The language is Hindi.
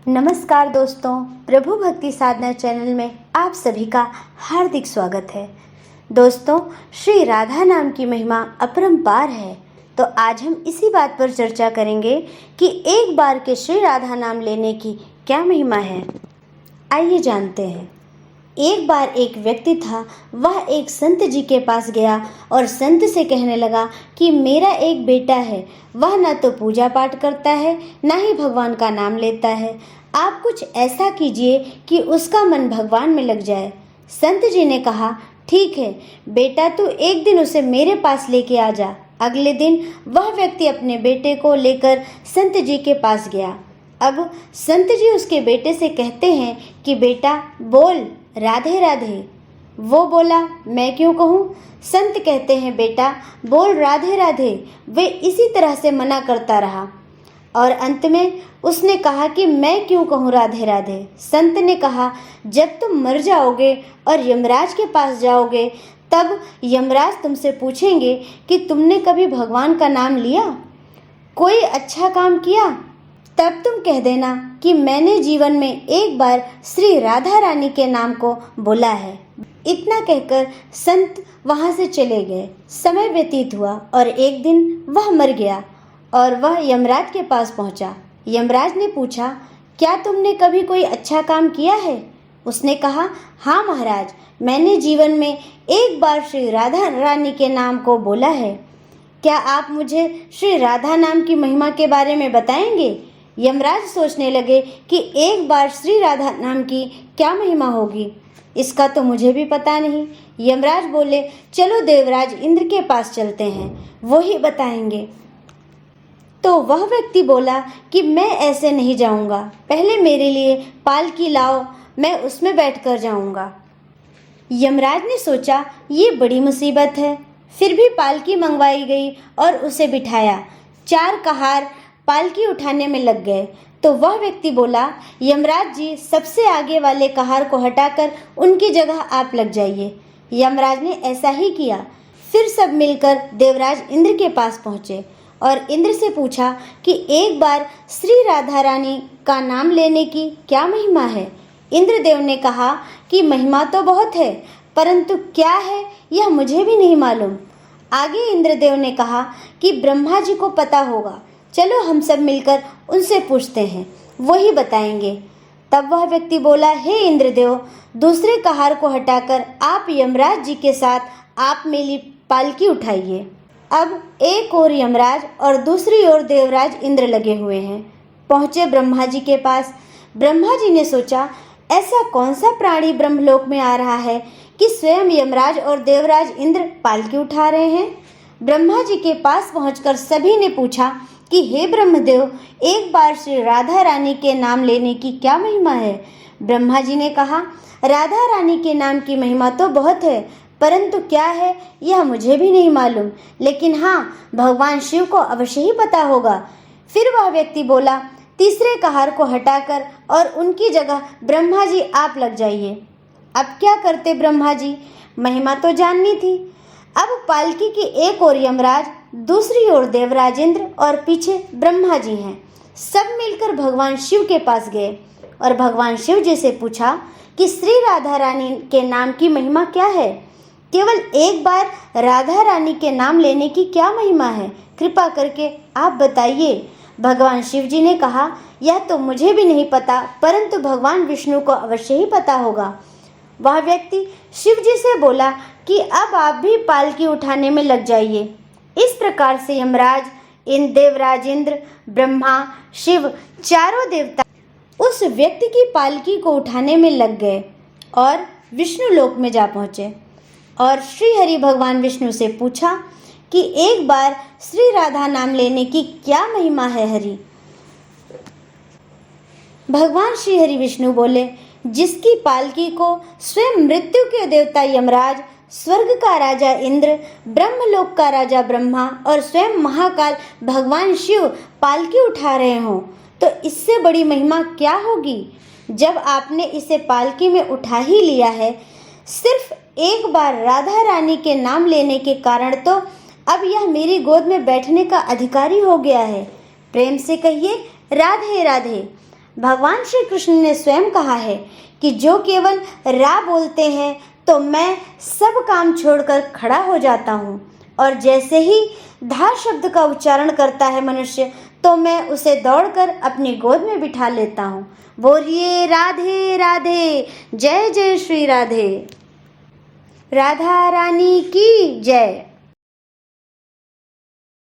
नमस्कार दोस्तों, प्रभु भक्ति साधना चैनल में आप सभी का हार्दिक स्वागत है। दोस्तों, श्री राधा नाम की महिमा अपरंपार है। तो आज हम इसी बात पर चर्चा करेंगे कि एक बार के श्री राधा नाम लेने की क्या महिमा है। आइए जानते हैं। एक बार एक व्यक्ति था, वह एक संत जी के पास गया और संत से कहने लगा कि मेरा एक बेटा है, वह न तो पूजा पाठ करता है, न ही भगवान का नाम लेता है। आप कुछ ऐसा कीजिए कि उसका मन भगवान में लग जाए। संत जी ने कहा, ठीक है बेटा, तू एक दिन उसे मेरे पास लेके आ जा। अगले दिन वह व्यक्ति अपने बेटे को लेकर संत जी के पास गया। अब संत जी उसके बेटे से कहते हैं कि बेटा बोल राधे राधे। वो बोला, मैं क्यों कहूँ। संत कहते हैं, बेटा बोल राधे राधे। वे इसी तरह से मना करता रहा और अंत में उसने कहा कि मैं क्यों कहूँ राधे राधे। संत ने कहा, जब तुम मर जाओगे और यमराज के पास जाओगे, तब यमराज तुमसे पूछेंगे कि तुमने कभी भगवान का नाम लिया, कोई अच्छा काम किया, तब तुम कह देना कि मैंने जीवन में एक बार श्री राधा रानी के नाम को बोला है। इतना कहकर संत वहां से चले गए। समय व्यतीत हुआ और एक दिन वह मर गया और वह यमराज के पास पहुंचा। यमराज ने पूछा, क्या तुमने कभी कोई अच्छा काम किया है। उसने कहा, हाँ महाराज, मैंने जीवन में एक बार श्री राधा रानी के नाम को बोला है। क्या आप मुझे श्री राधा नाम की महिमा के बारे में बताएंगे। यमराज सोचने लगे कि एक बार श्री राधा नाम की क्या महिमा होगी, इसका तो मुझे भी पता नहीं। यमराज बोले, चलो देवराज इंद्र के पास चलते हैं, वो ही बताएंगे। तो वह व्यक्ति बोला कि मैं ऐसे नहीं जाऊंगा, पहले मेरे लिए पालकी लाओ, मैं उसमें बैठकर जाऊंगा। यमराज ने सोचा ये बड़ी मुसीबत है, फिर भी पालकी मंगवाई गई और उसे बिठाया। 4 कहार पालकी उठाने में लग गए। तो वह व्यक्ति बोला, यमराज जी सबसे आगे वाले कहार को हटाकर उनकी जगह आप लग जाइए। यमराज ने ऐसा ही किया। फिर सब मिलकर देवराज इंद्र के पास पहुँचे और इंद्र से पूछा कि एक बार श्री राधा रानी का नाम लेने की क्या महिमा है। इंद्रदेव ने कहा कि महिमा तो बहुत है, परंतु क्या है यह मुझे भी नहीं मालूम। आगे इंद्रदेव ने कहा कि ब्रह्मा जी को पता होगा, चलो हम सब मिलकर उनसे पूछते हैं, वो ही बताएंगे। तब वह व्यक्ति बोला, हे इंद्रदेव, दूसरे कहार को हटाकर आप यमराज जी के साथ आप मेरी पालकी उठाइए। अब एक ओर यमराज और दूसरी ओर देवराज इंद्र लगे हुए हैं। पहुँचे ब्रह्मा जी के पास। ब्रह्मा जी ने सोचा, ऐसा कौन सा प्राणी ब्रह्मलोक में आ रहा है कि स्वयं यमराज और देवराज इंद्र पालकी उठा रहे हैं। ब्रह्मा जी के पास पहुंचकर सभी ने पूछा कि हे ब्रह्मदेव, एक बार श्री राधा रानी के नाम लेने की क्या महिमा है। ब्रह्मा जी ने कहा, राधा रानी के नाम की महिमा तो बहुत है, परंतु क्या है यह मुझे भी नहीं मालूम, लेकिन हाँ, भगवान शिव को अवश्य ही पता होगा। फिर वह व्यक्ति बोला, तीसरे कहार को हटाकर और उनकी जगह ब्रह्मा जी आप लग जाइए। अब क्या करते ब्रह्मा जी, महिमा तो जाननी थी। अब पालकी की एक ओर यमराज, दूसरी ओर देवराज इंद्र और पीछे ब्रह्मा जी हैं। सब मिलकर भगवान शिव के पास गए और भगवान शिव जी से पूछा कि श्री राधा रानी के नाम की महिमा क्या है। केवल एक बार राधा रानी के नाम लेने की क्या महिमा है, कृपा करके आप बताइए। भगवान शिव जी ने कहा, यह तो मुझे भी नहीं पता, परंतु भगवान विष्णु को अवश्य ही पता होगा। वह व्यक्ति शिव जी से बोला कि अब आप भी पालकी उठाने में लग जाइए। इस प्रकार से यमराज, देवराज इंद्र, ब्रह्मा, शिव, चारों देवता उस व्यक्ति की पालकी को उठाने में लग गए और विष्णु लोक में जा पहुँचे और श्री हरि भगवान विष्णु से पूछा कि एक बार श्री राधा नाम लेने की क्या महिमा है हरि। भगवान श्री हरि विष्णु बोले, जिसकी पालकी को स्वयं मृत्यु के देवता यमराज, स्वर्ग का राजा इंद्र, ब्रह्मलोक का राजा ब्रह्मा और स्वयं महाकाल भगवान शिव पालकी उठा रहे हों, तो इससे बड़ी महिमा क्या होगी। जब आपने इसे पालकी में उठा ही लिया है, सिर्फ एक बार राधा रानी के नाम लेने के कारण, तो अब यह मेरी गोद में बैठने का अधिकारी हो गया है। प्रेम से कहिए राधे राधे। भगवान श्री कृष्ण ने स्वयं कहा है कि जो केवल रा बोलते हैं तो मैं सब काम छोड़कर खड़ा हो जाता हूँ, और जैसे ही धा शब्द का उच्चारण करता है मनुष्य तो मैं उसे दौड़कर अपनी गोद में बिठा लेता हूँ। बोलिए राधे राधे, जय जय श्री राधे। राधा रानी की जय।